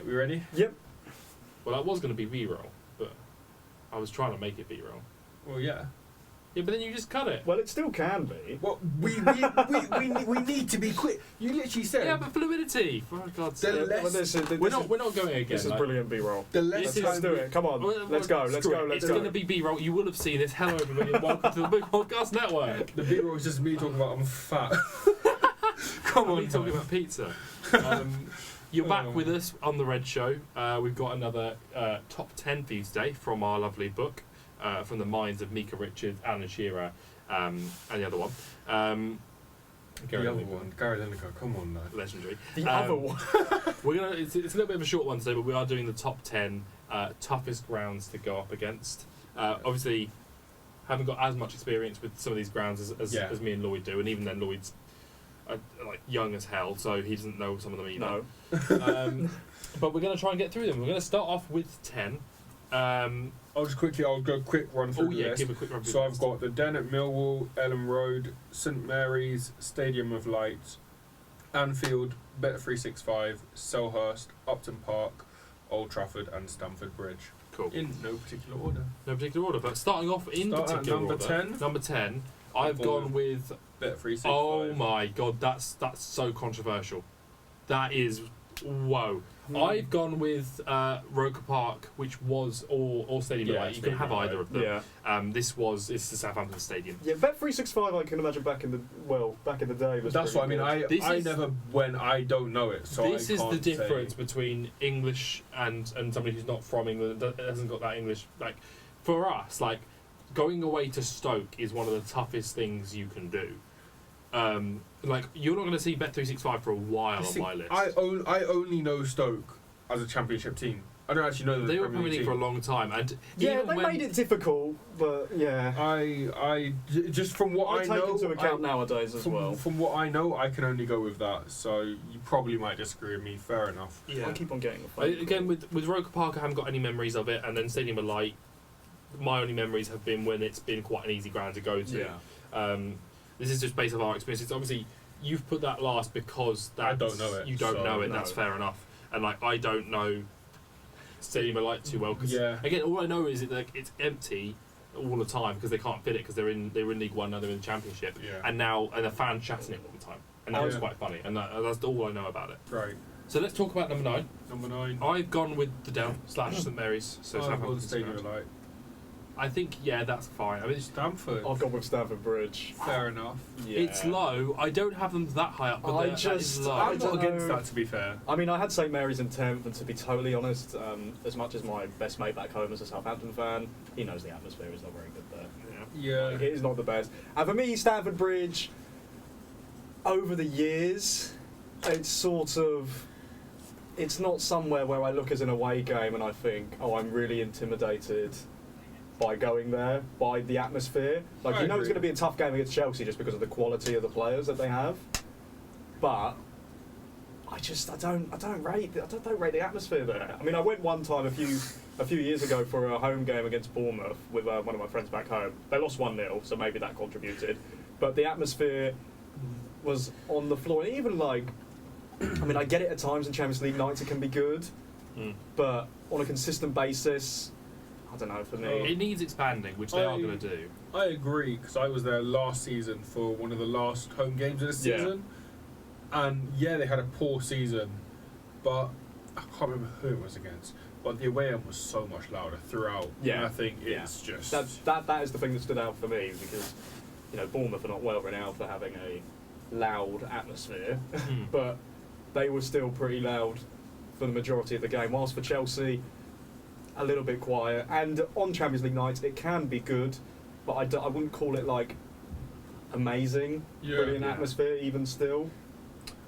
Right, we ready? Yep. Well, that was going to be B-roll, but I was trying to make it B-roll. Well, yeah. Yeah, but then you just cut it. Well, it still can be. Well, we need to be quick. You literally said. Yeah, but fluidity. For God's sake. We're not going again. This is brilliant B-roll. Let's do it. Come on. Let's go. It's going to be B-roll. You will have seen this. Hello, everybody, and welcome to the Big Podcast Network. The B-roll is just me talking about I'm fat. Come on, me talking about pizza. You're back with us on the Red Show. We've got another top 10 for you today from our lovely book, from the minds of Mika Richards, Alan Shearer, and the other one. Gary Lineker, come on, man. Legendary. The other one. It's a little bit of a short one today, but we are doing the top 10 toughest grounds to go up against. Obviously, haven't got as much experience with some of these grounds as me and Lloyd do, and even then Lloyd's like young as hell, so he doesn't know some of them either. No. But we're going to try and get through them. We're going to start off with 10. I'll go quick run through the list. Give a quick run through. So I've got the Den at Millwall, Ellen Road, St Mary's, Stadium of Light, Anfield, Bet365, Selhurst, Upton Park, Old Trafford and Stamford Bridge. Cool. In no particular order. No particular order, but starting off in particular number order. 10. Number 10. I've gone with Bet365. Oh my god, that's so controversial. That is whoa. I've gone with Roker Park, which was or Stadium of Light. You can have either of them. Yeah. It's the Southampton Stadium. Yeah, Bet365 I can imagine back in the day was. That's what I mean. Good. I never went. I don't know it, so this is the difference between English and somebody who's not from England that hasn't got that English. Like for us, like going away to Stoke is one of the toughest things you can do. Like you're not going to see Bet365 for a while on my list. I only know Stoke as a Championship team. I don't actually know they were Premier League for a long time, and yeah, they made it difficult, but yeah. I just from what I know, take into account nowadays as well. From what I know, I can only go with that. So you probably might disagree with me. Fair enough. Yeah, I keep on getting. Again, with Roker Park, I haven't got any memories of it, and then Stadium of Light, my only memories have been when it's been quite an easy ground to go to. Yeah. This is just based on our experience. It's obviously you've put that last because I don't know it. You don't know it. No. That's fair enough. And like I don't know Stadium of Light too well because again, all I know is that it's empty all the time because they can't fit it because they were in League One, now they're in the Championship, and the fans chatting it all the time, and that was quite funny, and that's all I know about it. Right. So let's talk about number 9. Number 9. I've gone with the Down / St Mary's. So Southampton Stadium of Light. I think that's fine. I mean, Stamford. I've gone with Stamford Bridge. Fair enough. Yeah. It's low. I don't have them that high up, but that is low. I'm not against that, to be fair. I mean, I had St Mary's in 10th, and to be totally honest, as much as my best mate back home is a Southampton fan, he knows the atmosphere is not very good there. Yeah. Like, it is not the best. And for me, Stamford Bridge, over the years, it's not somewhere where I look as an away game and I think, oh, I'm really intimidated by going there, by the atmosphere. Like, you know it's going to be a tough game against Chelsea just because of the quality of the players that they have. But I don't rate the atmosphere there. I mean, I went one time a few years ago for a home game against Bournemouth with one of my friends back home. They lost 1-0, so maybe that contributed. But the atmosphere was on the floor. And even like, I mean, I get it at times in Champions League nights it can be good, but on a consistent basis, I don't know, for me. It needs expanding, which they are going to do. I agree, because I was there last season for one of the last home games of the season. And they had a poor season, but I can't remember who it was against. But the away end was so much louder throughout. Yeah. And I think it's just... That is the thing that stood out for me, because, Bournemouth are not well renowned for having a loud atmosphere, but they were still pretty loud for the majority of the game, whilst for Chelsea, a little bit quiet. And on Champions League nights, it can be good, but I wouldn't call it like amazing, brilliant atmosphere even still.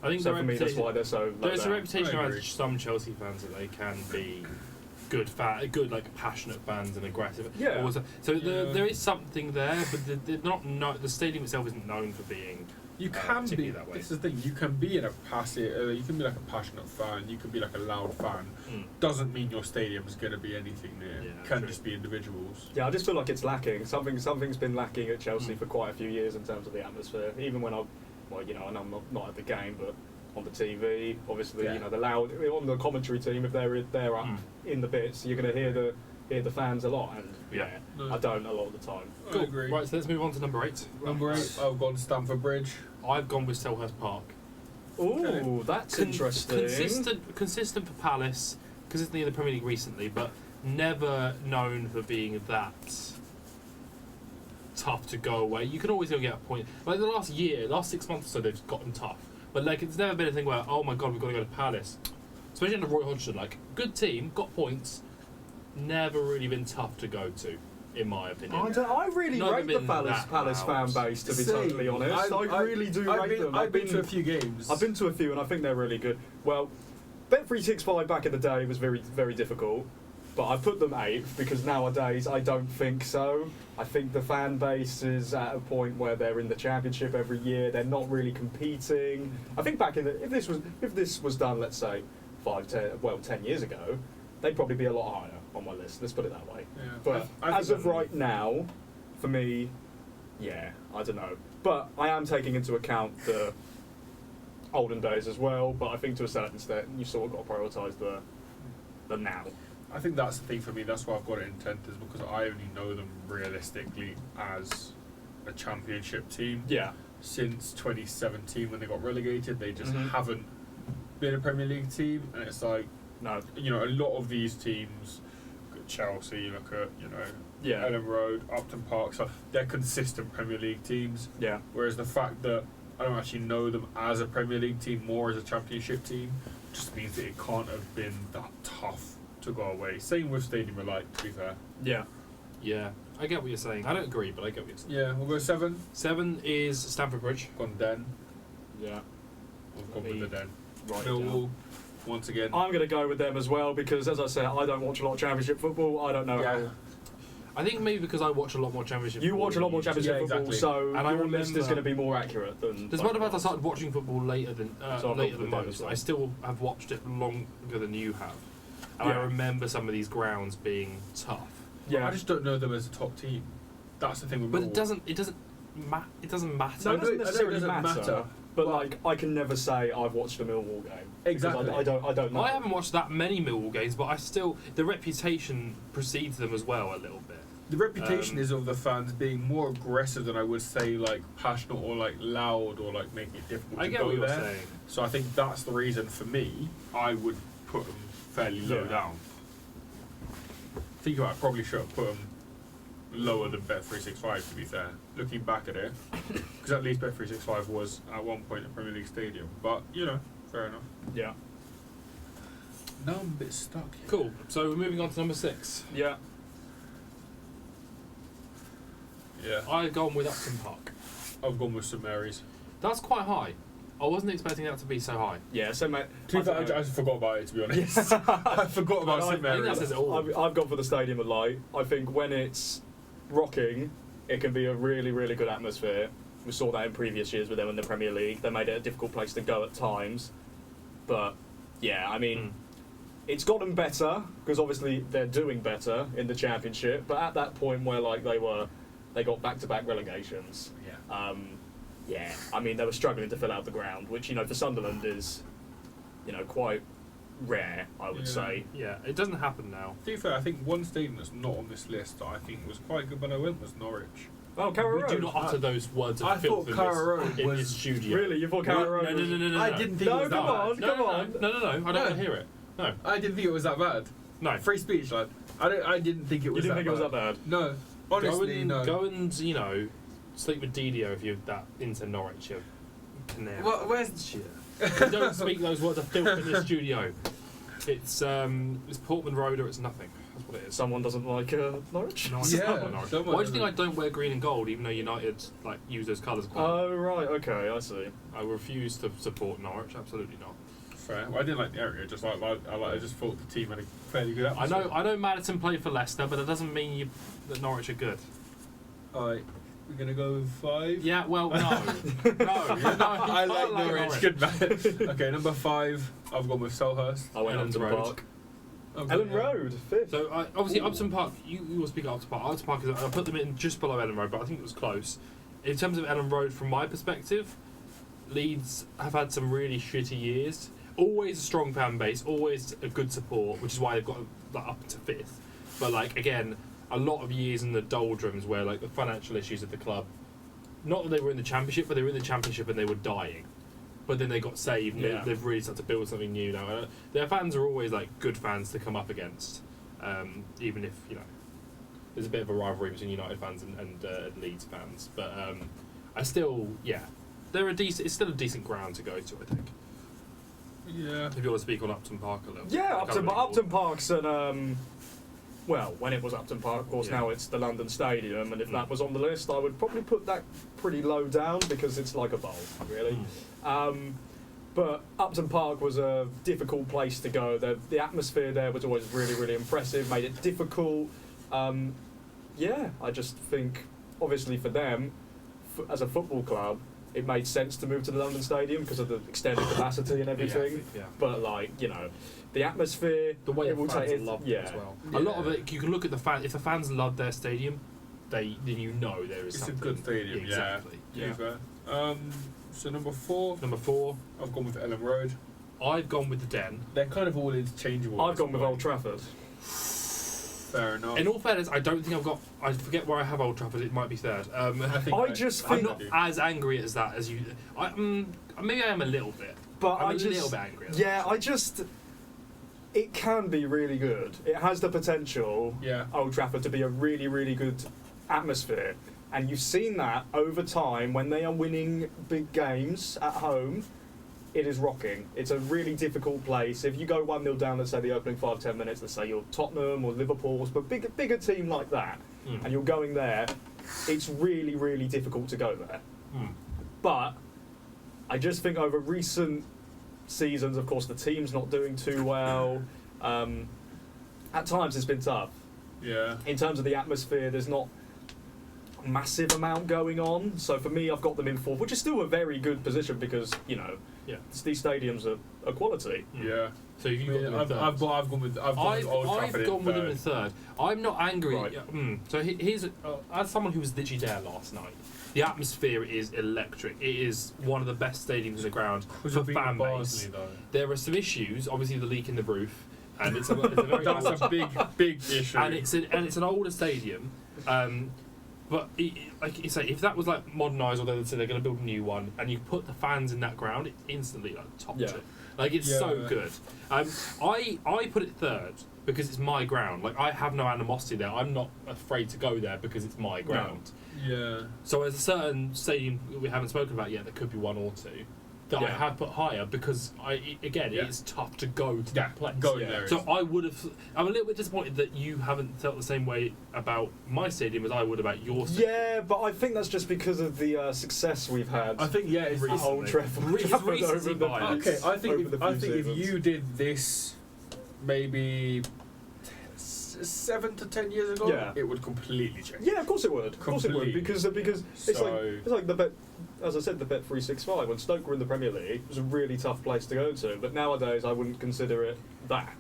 I think so for me, that's why they're so. There's a reputation around some Chelsea fans that they can be good, like passionate fans and aggressive. Yeah. There is something there, but they're not. The stadium itself isn't known for being. You can be that way. This is the thing. You can be in a passive. You can be like a passionate fan. You can be like a loud fan. Doesn't mean your stadium's going to be anything near. Can just be individuals. Yeah, I just feel like it's lacking. Something's been lacking at Chelsea for quite a few years in terms of the atmosphere. Even when and I'm not at the game, but on the TV. Obviously, Yeah. you know, the loud on the commentary team if they're up in the bits, you're going to hear the fans a lot, and I don't a lot of the time. Cool. I agree. Right, so let's move on to number 8. Number 8, I've gone Stamford Bridge. I've gone with Selhurst Park. Ooh, that's interesting. Consistent for Palace, consistently in the Premier League recently, but never known for being that tough to go away. You can always go get a point. Like the last 6 months or so, they've gotten tough. But like, it's never been a thing where, oh my god, we've got to go to Palace. Especially under Roy Hodgson, like, good team, got points, never really been tough to go to, in my opinion. I really Never rate the been Palace that fan loud. base, to be totally honest. I really do rate them. I've been to a few games. I've been to a few, and I think they're really good. Well, Bet365 back in the day was very, very difficult, but I put them 8th because nowadays I don't think so. I think the fan base is at a point where they're in the Championship every year. They're not really competing. I think back in if this was done, let's say 10 years ago, they'd probably be a lot higher on my list. Let's put it that way. Yeah. But as of right now, for me, I don't know. But I am taking into account the olden days as well. But I think to a certain extent, you sort of got to prioritise the now. I think that's the thing for me. That's why I've got it in 10th, is because I only know them realistically as a Championship team. Yeah. Since 2017 when they got relegated, they just haven't been a Premier League team, and it's like, No. you know, a lot of these teams, look at Chelsea, you look at, you know, Ellen Road, Upton Park, so they're consistent Premier League teams. Yeah. Whereas the fact that I don't actually know them as a Premier League team, more as a Championship team, just means that it can't have been that tough to go away. Same with Stadium of Light, to be fair. Yeah. Yeah, I get what you're saying. I don't agree, but I get what you're saying. Yeah, we'll go 7. 7 is Stamford Bridge. Gone Den. Yeah. We've gone with the Den. Right. Millwall, once again. I'm going to go with them as well because, as I said, I don't watch a lot of Championship football. I don't know how. I think maybe because I watch a lot more Championship You football watch a lot more than you do. Championship football, so And I your list is remember- going to be more accurate than. Despite the fact I started watching football later than So I've later got than with them most, as well. I still have watched it longer than you have. And Yeah. I remember some of these grounds being tough. Yeah. I just don't know them as a top team. That's the thing with But Millwall. it doesn't matter. No, it doesn't I know it necessarily doesn't matter, But like, I can never say I've watched a Millwall game. Exactly. Because I don't know. I haven't watched that many Millwall games, but I still the reputation precedes them as well a little bit. The reputation is of the fans being more aggressive than I would say like passionate or like loud or like making it difficult I to get go what you're there. saying. So I think that's the reason for me. I would put them fairly low Yeah. down. Think about it, probably should have put them lower than Bet365 to be fair. Looking back at it, because at least Bet365 was at one point a Premier League stadium. But you know, fair enough. Yeah. Now I'm a bit stuck. Here. Cool. So we're moving on to number 6. Yeah. Yeah, I've gone with Upton Park. I've gone with St Mary's. That's quite high. I wasn't expecting that to be so high. Yeah. So mate, To be fair, I just forgot about it. To be honest, I forgot about I St think Mary's. that says it all. I've gone for the Stadium of Light. I think when it's rocking, it can be a really, really good atmosphere. We saw that in previous years with them in the Premier League. They made it a difficult place to go at times. But, yeah, I mean, it's gotten better, because obviously they're doing better in the Championship. But at that point where, like, they got back-to-back relegations. Yeah. I mean, they were struggling to fill out the ground, which, you know, for Sunderland is, you know, quite rare, I would Yeah. say. Yeah, it doesn't happen now. To be fair, I think one stadium that's not on this list that I think was quite good when I went was Norwich. Oh, Carrow We Road. do not utter those words of I filth thought in Carrow this, Road in was- this studio. Really? You thought Carrow Road No, was... no. I didn't think No, it was that come on, bad. No, come on. No, I don't No. want to hear it. No, I didn't think it was that bad. no. Free speech, lad. I didn't think it You was didn't that think it was bad. that bad? No. Honestly, no. Go and, you know, sleep with Didio if you're that into Norwich. You canary. Where's... You don't speak those words of filth in this studio. It's Portman Road or it's nothing. That's what it is. Someone doesn't like Norwich? No, I Yeah, don't like Norwich. someone Why do you think I doesn't. don't wear green and gold, even though United like use those colours? quite a lot? Oh, right, okay, I see. I refuse to support Norwich. Absolutely not. Fair. Well, I didn't like the area. Just I just thought the team had a fairly good I atmosphere. know Maddison played for Leicester, but that doesn't mean that Norwich are good. Alright, we're gonna go with 5. Yeah, well, no, I like like Norwich. Norwich. Good man. Okay, number 5. I've gone with Selhurst. I went Elland Upton Road. Park. Okay, Ellen yeah. Road, 5th. So obviously Upton Park. You will speak of Upton Park. Upton Park is. I put them in just below Ellen Road, but I think it was close. In terms of Ellen Road, from my perspective, Leeds have had some really shitty years. Always a strong fan base, always a good support, which is why they've got like, up to 5th. But like again, a lot of years in the doldrums where like the financial issues of the club. Not that they were in the Championship, but they were in the Championship and they were dying. But then they got saved. And they've really started to build something new now. Their fans are always like good fans to come up against, even if there's a bit of a rivalry between United fans and Leeds fans. But I still, they're a decent. It's still a decent ground to go to, I think. Yeah. If you want to speak on Upton Park a little. Yeah, Upton Park's an. Well, when it was Upton Park, of course, now it's the London Stadium, and if that was on the list, I would probably put that pretty low down because it's like a bowl, really. But Upton Park was a difficult place to go. The atmosphere there was always really, really impressive, made it difficult. I just think, obviously for them, as a football club, it made sense to move to the London Stadium because of the extended capacity and everything. But the atmosphere, the way it will fans take love it as well. A lot of it, you can look at the fans. If the fans love their stadium, then there is. It's something. a good stadium. Exactly. Yeah. So number 4. Number 4. I've gone with Ellen Road. I've gone with the Den. They're kind of all interchangeable. I've gone with Old Trafford. Fair enough. In all fairness, I don't think I've got. I forget where I have Old Trafford. It might be 3rd. I just I'm think not as angry as that as you. Maybe I am a little bit. But I'm a little bit angry. It can be really good. It has the potential, Old Trafford, to be a really, really good atmosphere. And you've seen that over time when they are winning big games at home. It is rocking. It's a really difficult place. If you go 1-0 down, let's say the opening 5-10 minutes, let's say you're Tottenham or Liverpool, but bigger team like that, and you're going there, it's really, really difficult to go there. But I just think over recent seasons, of course, the team's not doing too well. At times, it's been tough. Yeah. In terms of the atmosphere, there's not a massive amount going on. So for me, I've got them in 4th, which is still a very good position because these stadiums are quality. Yeah. So I've gone with them in 3rd. I'm not angry. Right. So here's as someone who was literally there last night. The atmosphere is electric. It is one of the best stadiums in the ground for fan base. There are some issues. Obviously, the leak in the roof, and it's a very that's a big issue. And it's an older stadium. But if that was like modernised, or they're going to build a new one, and you put the fans in that ground, it instantly topped it. It's so good. I put it 3rd because it's my ground. Like I have no animosity there. I'm not afraid to go there because it's my ground. Yeah. So there's a certain stadium we haven't spoken about yet that could be 1 or 2 that I have put higher because it's tough to go to that place. There so I'm a little bit disappointed that you haven't felt the same way about my stadium as I would about your stadium. Yeah, but I think that's just because of the success we've had. I think it's Old Trafford. Okay, I think if you did this maybe 7 to 10 years ago, it would completely change. Yeah, of course it would. Of course it would, because it's like the bet. As I said, the Bet365 when Stoke were in the Premier League, it was a really tough place to go to. But nowadays, I wouldn't consider it that.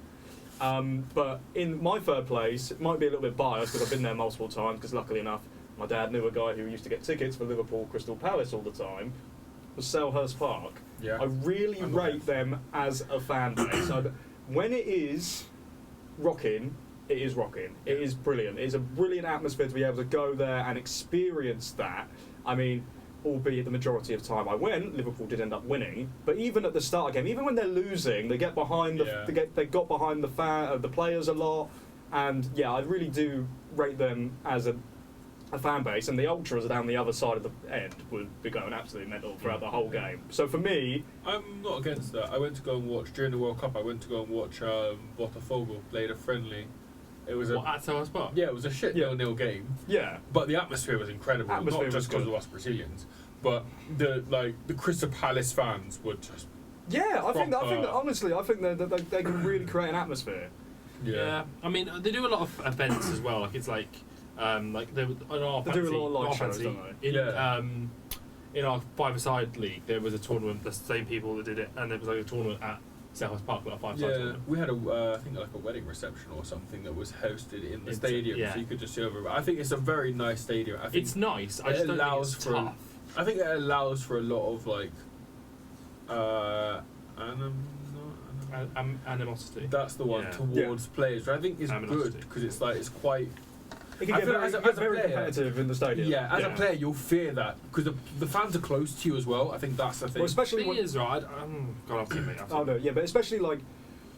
But in my 3rd place, it might be a little bit biased because I've been there multiple times. Because luckily enough, my dad knew a guy who used to get tickets for Liverpool Crystal Palace all the time. Was Selhurst Park. Yeah. I really rate them as a fan base. When it is rocking. It is rocking. It is brilliant. It's a brilliant atmosphere to be able to go there and experience that. I mean, albeit the majority of time I went, Liverpool did end up winning. But even at the start of the game, even when they're losing, they get behind they got behind the players a lot. And I really do rate them as a fan base. And the ultras down the other side of the end would be going absolutely mental throughout the whole game. So for me, I'm not against that. I went to go and watch during the World Cup. I went to go and watch Botafogo played a friendly. It was at Selhurst Park? Yeah, it was a shit 0-0 game. Yeah, but the atmosphere was incredible. Not just because of us Brazilians, but the Crystal Palace fans were just. Yeah, I think that honestly, I think they can really create an atmosphere. Yeah, I mean they do a lot of events as well. Like it's like they do a lot of live shows, don't they? In our 5-a-side league, there was a tournament. The same people that did it, and there was like a tournament at Selhurst Park, like a 5-a-side tournament. We had I think like a wedding reception or something that was hosted in the stadium, so you could just see over. I think it's a very nice stadium. I think it's nice. I think it allows for a lot of Animosity. That's the one towards players. But I think it's good because it's like it's quite. It can get very, as a very player, competitive in the stadium. Yeah, as a player, you'll fear that because the fans are close to you as well. I think that's the thing. Well, especially when is right. Gone off to me. Oh no, yeah, but especially like,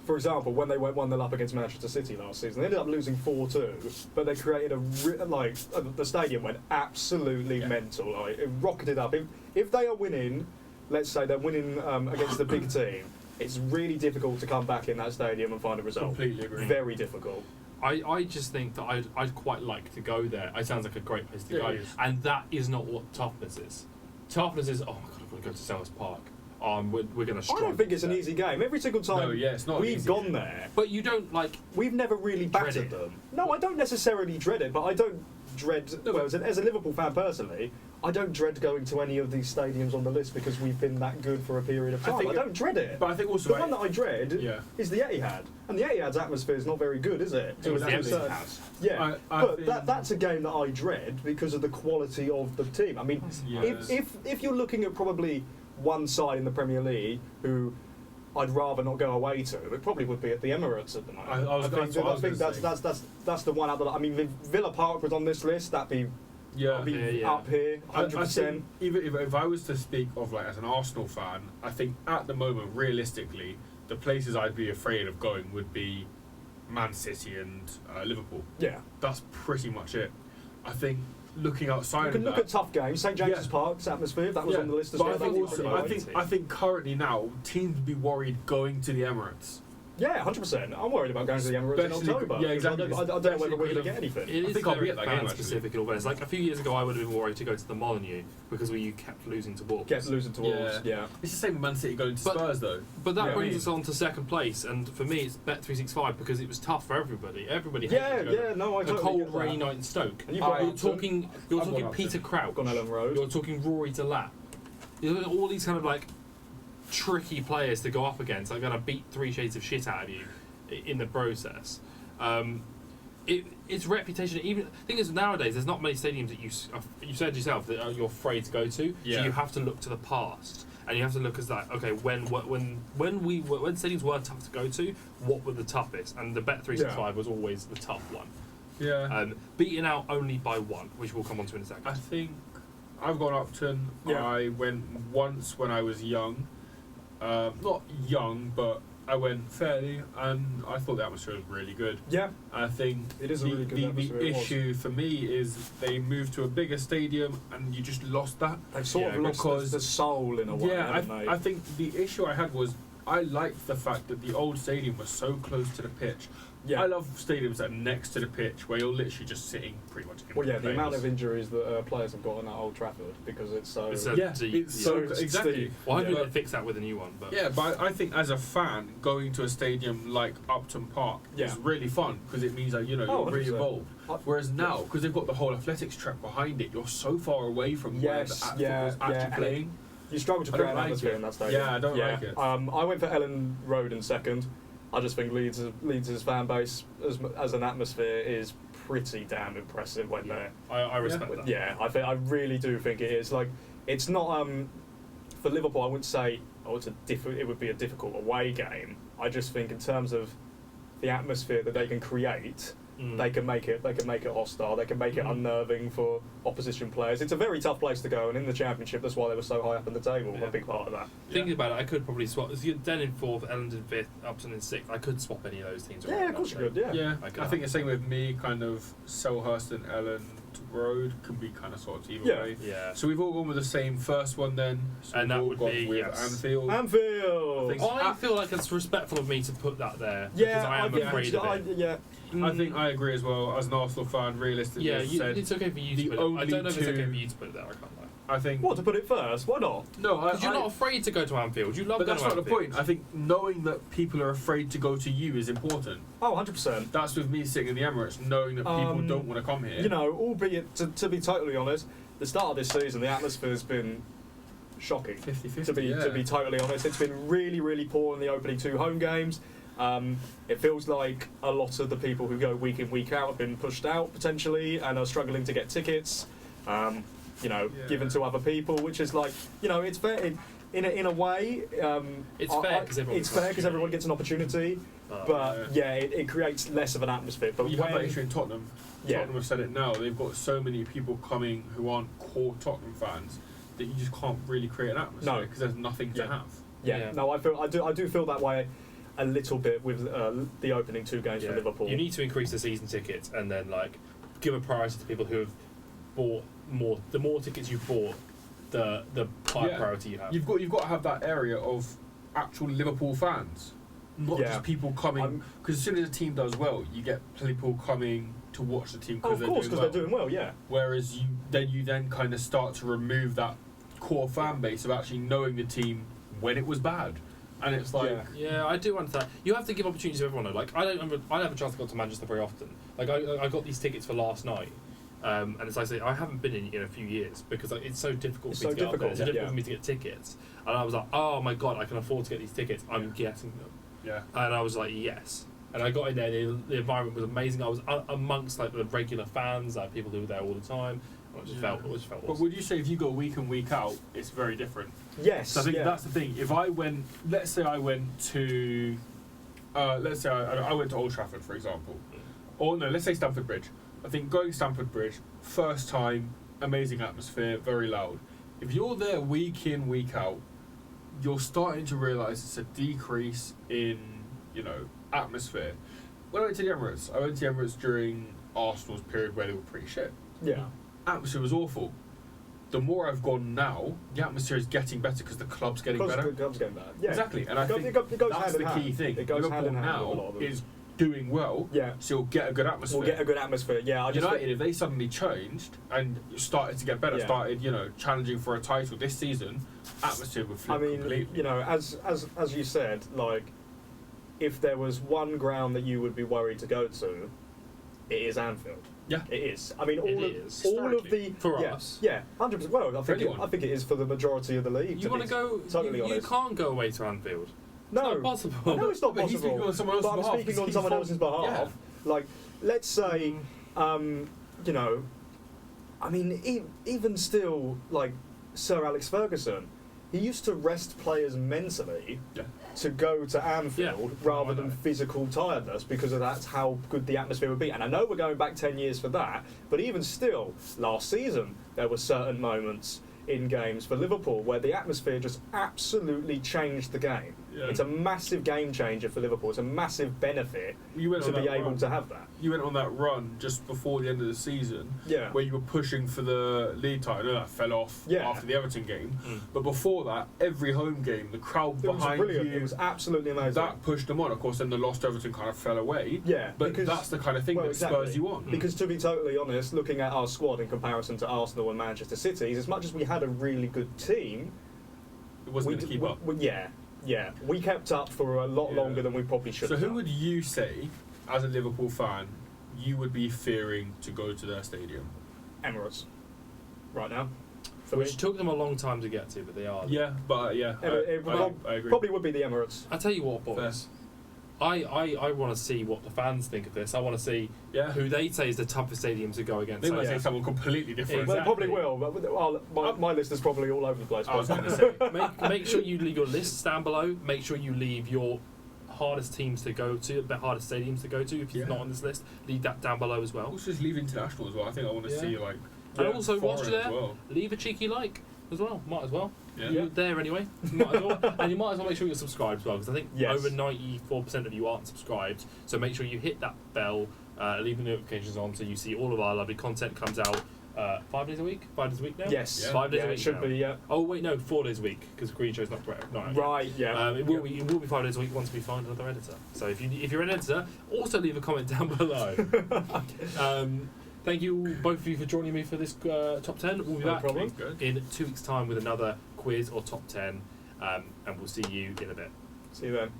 for example, when they went 1-0 up against Manchester City last season, they ended up losing 4-2, but they created the stadium went absolutely mental. Like it rocketed up. If they are winning, let's say they're winning against the big team, it's really difficult to come back in that stadium and find a result. Completely agree. Very difficult. I just think that I'd quite like to go there. It sounds like a great place to go. It is. And that is not what toughness is. Toughness is, oh my god, I've got to go to Selhurst Park. We're going to struggle. I don't think it's an easy game. Every single time it's not we've gone there. But you don't, like... We've never really battered them. No, I don't necessarily dread it, but I don't dread... Well, as a Liverpool fan personally, I don't dread going to any of these stadiums on the list because we've been that good for a period of time. I don't dread it. But I think also... The one that I dread is the Etihad. And the Etihad's atmosphere is not very good, is it? Yeah, but that's a game that I dread because of the quality of the team. I mean, if you're looking at probably one side in the Premier League who I'd rather not go away to, it probably would be at the Emirates at the moment. I think that's the one out there. I mean, if Villa Park was on this list, that'd be up here, 100%. Even if I was to speak of like as an Arsenal fan, I think at the moment, realistically, the places I'd be afraid of going would be Man City and Liverpool. Yeah, that's pretty much it. I think looking outside, you can look at tough games. St James's Park's atmosphere, that was on the list as well. I think currently now teams would be worried going to the Emirates. Yeah, 100%. I'm worried about going to the Emirates in October. Yeah, exactly. I don't know whether we're going to get anything. It is very fan specific in all ways. Like a few years ago, I would have been worried to go to the Molineux because you kept losing to Wolves. Kept losing to Wolves. Yeah. It's the same with Man City going to Spurs, though. But that brings us on to second place, and for me, it's Bet365 because it was tough for everybody. Everybody hated I a cold, rainy night in Stoke. You're talking Peter Crouch. On Ellen Road. You're talking Rory Delap. All these kind of like tricky players to go up against. I'm going to beat 3 shades of shit out of you in the process. Its reputation, even the thing is nowadays there's not many stadiums that you said yourself that you're afraid to go to, so you have to look to the past and you have to look as like, okay, when stadiums were tough to go to, what were the toughest? And the Bet365 was always the tough one. Beaten out only by 1, which we'll come on to in a second. I think I've gone Upton. I went once when I was young, not young, but I went fairly, and I thought the atmosphere was really good. Yeah, I think it is a really good atmosphere. The issue for me is they moved to a bigger stadium, and you just lost that. They've sort of lost the soul in a way. I think the issue I had was I liked the fact that the old stadium was so close to the pitch. Yeah. I love stadiums that are next to the pitch where you're literally just sitting pretty much in the amount of injuries that players have got on that Old Trafford because it's so... Exactly. Well, hopefully they fix that with a new one. But. Yeah, but I think as a fan, going to a stadium like Upton Park is really fun because it means that, you're really involved. Whereas now, because they've got the whole athletics track behind it, you're so far away from where the football's actually playing. You struggle to create an atmosphere in that stadium. Yeah, I don't like it. I went for Ellen Road in second. I just think Leeds' fan base as an atmosphere is pretty damn impressive when they're. I respect that. Yeah, I really do think it is. Like, it's not for Liverpool. I wouldn't say it would be a difficult away game. I just think in terms of the atmosphere that they can create. They can make it hostile. They can make it unnerving for opposition players. It's a very tough place to go, and in the Championship, that's why they were so high up in the table. A big part of that. Thinking about it, I could probably swap. Den in 4th, Ellen in 5th, Upton in 6th. I could swap any of those teams around. Yeah, of course you could. Yeah. I think the same with me. Kind of Selhurst and Ellen Road can be kind of sort of either way. Yeah. So we've all gone with the same first one then. So and that would be Anfield. I feel like it's respectful of me to put that there. Yeah, because I am afraid of it. I think I agree as well. As an Arsenal fan, realistically, it's okay for you to put it. I don't know if it's okay for you to put it there. I can't lie. I think to put it first? Why not? No, because you're not afraid to go to Anfield. You love. But that's not the point. I think knowing that people are afraid to go to you is important. Oh, 100%. That's with me sitting in the Emirates, knowing that people don't want to come here. Albeit to be totally honest, the start of this season, the atmosphere has been shocking. 50-50. To be totally honest, it's been really, really poor in the opening 2 home games. It feels like a lot of the people who go week in, week out have been pushed out potentially and are struggling to get tickets, given to other people, which is like, it's fair. in a way, it's fair because everyone gets an opportunity. But it creates less of an atmosphere. But you have that issue in Tottenham. Tottenham have said it now. They've got so many people coming who aren't core Tottenham fans that you just can't really create an atmosphere because there's nothing to have. No, I do feel that way a little bit with the opening 2 games for Liverpool. You need to increase the season tickets and then give a priority to people who have bought more. The more tickets you bought, the higher priority you have. You've got to have that area of actual Liverpool fans, not just people coming. Because as soon as a team does well, you get people coming to watch the team because they're doing well. Yeah. Whereas you then kind of start to remove that core fan base of actually knowing the team when it was bad. And it's like... Yeah, I do understand. You have to give opportunities to everyone, though. I don't have a chance to go to Manchester very often. I got these tickets for last night. And as I say, I haven't been in a few years because it's so difficult for me to get up there. It's so difficult for me to get tickets. And I was like, oh my God, I can afford to get these tickets. I'm getting them. Yeah. And I was like, yes. And I got in there, the environment was amazing. I was amongst the regular fans, people who were there all the time. It just felt awesome. But would you say if you go week in, week out, it's very different? Yes. So I think that's the thing. If I went, let's say I went to Old Trafford, for example. Or no, let's say Stamford Bridge. I think going Stamford Bridge, first time, amazing atmosphere, very loud. If you're there week in, week out, you're starting to realise it's a decrease in, atmosphere. When I went to the Emirates during Arsenal's period where they were pretty shit. Yeah. Atmosphere was awful. The more I've gone now, the atmosphere is getting better because the club's getting better. The club's getting better. Yeah. Exactly, and I think that's the key thing. It goes hand in hand now is doing well, so you'll get a good atmosphere. We'll get a good atmosphere. Yeah, United, if they suddenly changed and started to get better, started challenging for a title this season, atmosphere would flip completely. As you said, if there was one ground that you would be worried to go to, it is Anfield. Yeah, it is. I mean, all of the for us. Yeah, 100%. Well, I think it is for the majority of the league. You want to go? Totally honest. You can't go away to Anfield. No, it's not possible. I know it's not possible. He's speaking on someone else's behalf. I'm speaking on someone else's behalf. Yeah. Let's say, I mean, even still, Sir Alex Ferguson, he used to rest players mentally to go to Anfield rather than physical tiredness because of that's how good the atmosphere would be. And I know we're going back 10 years for that, but even still, last season there were certain moments in games for Liverpool where the atmosphere just absolutely changed the game. Yeah. It's a massive game changer for Liverpool. It's a massive benefit to be able to have that. You went on that run just before the end of the season where you were pushing for the league title. I know that fell off after the Everton game. But before that, every home game, the crowd behind you... It was absolutely amazing. That pushed them on. Of course, then the lost Everton kind of fell away. Yeah. But that's the kind of thing that spurs you on. Because to be totally honest, looking at our squad in comparison to Arsenal and Manchester City, as much as we had a really good team... It wasn't going to keep up. Yeah, we kept up for a lot longer than we probably should have. So who would you say, as a Liverpool fan, you would be fearing to go to their stadium? Emirates, right now. Which took them a long time to get to, but they are. Yeah, but I agree. Probably would be the Emirates. I tell you what, boys. I want to see what the fans think of this. I want to see who they say is the toughest stadium to go against. They might say someone completely different. Exactly. Well, they probably will. But my list is probably all over the place. I was going to say, make sure you leave your lists down below. Make sure you leave your hardest teams to go to, the hardest stadiums to go to. If you're not on this list, leave that down below as well. Also, just leave international as well. I think I want to see and also, whilst you're there, leave a cheeky like as well. Might as well. Yeah. You're there anyway. Might as well. And you might as well make sure you're subscribed as well, because I think over 94% of you aren't subscribed. So make sure you hit that bell, leave the notifications on, so you see all of our lovely content comes out 5 days a week. 5 days a week now. Yes, 5 days a week. It should be. Yeah. Oh wait, no, 4 days a week because Green Show's not correct. Right. Yeah. It will be 5 days a week once we find another editor. So if you're an editor, also leave a comment down below. Thank you both of you for joining me for this top 10. We'll be back in 2 weeks' time with another quiz or top 10, and we'll see you in a bit. See you then.